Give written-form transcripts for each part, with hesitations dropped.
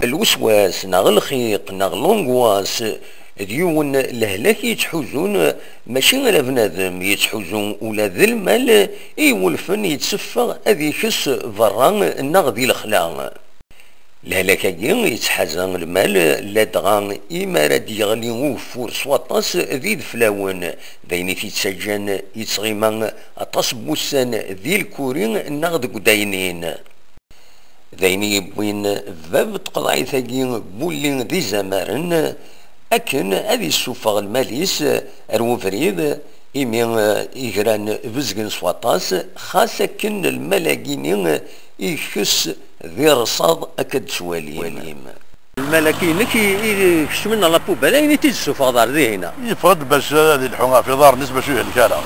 الوسواس ناغ الخيق ناغ لونغواس ديون الهلاك يتحوزون ماشي غير بنادم يتحوزون ولا ذي المال يولفن يتسفى هذي كس فران ناغ ذي الخلاق الهلاكاكي يتحازن المال لا دغا إما راد يغلي وفور سواطاس ذي دفلاون دايني تيتسجن يتغيما أطاس بوسان ذي الكورين ناغ داينين دايني يبوين باب تقضعي ثاقي بولين ذي زمارن أكن هذي السوفاغ الماليس أرو فريد إمي إجران بزقن سواطاس خاص أكن الملاقين يخس ذي رصاد أكد شواليم الملاكين كي يكشمنا لابوبالا يعني تيجي السوفاغ دار ذي هنا يفرض باش هذه الحومة في دار نسبة شوية الكالا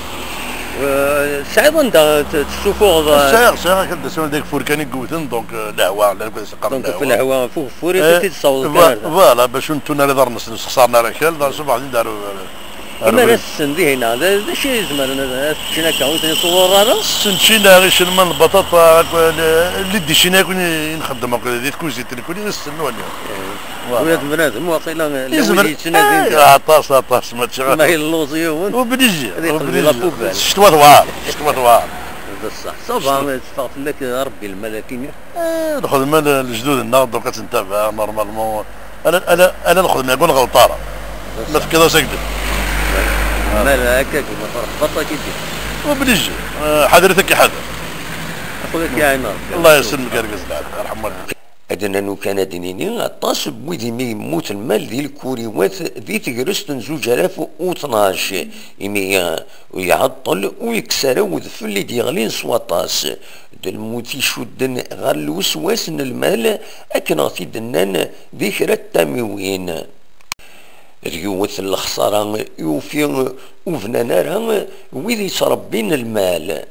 سعيد انت السوفوغ سايغ كنت سوال ديك فوركاني قوتن دونك الهواء لا كنت سقر دونك في الهواء فوق فوري تتصاوب فوالا باش نتونا اللي دار نص خسرنا ركال دار صباح داروا كما نسن ذي هنا هذا شيء زمان شينا كاوت صور سنشينا غير شنما البطاطا اللي ديشينا كوني نخدم هكا كوزي تلكوني نستنوا اليوم ولاد بنادم واقيلا اللي تنادي عطاس ما تشغل ما هي اللوزيون وبنجي شتوا ثوار هذا الصح صافا تفاقت لك ربي الملاكين ناخذ مال الجدود النهض دوكا تنتبع نورمالمون انا ناخذ ما نقول غلطاره لا في كذا سكت مال هكاك ما فرق كيدير وبنجي حضرتك حذر اخوك يا عينار الله يسلمك يا رجل يرحم والديك أدنى نو كان دينيني الطاس بويدي مي يموت المال ذي الكوريوات ذي تجرست زوج آلاف وطناش إمي ويعطل ويكسر وذف اللي ديغلين سواطاس الموت يشدن غير الوسواس المال أكن غتي دنان ذكرى التاموين ريوث الخسارة يوفي وفنانارها ويذي يتربين المال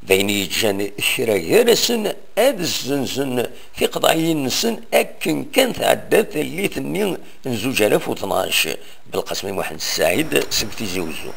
ذين يجان كرايرسن هاد الزنزن في قضايين نسن أكن كان تعدات اللي ثنين زوج آلاف وطناش بالقسم محمد السعيد سبتي زوزو.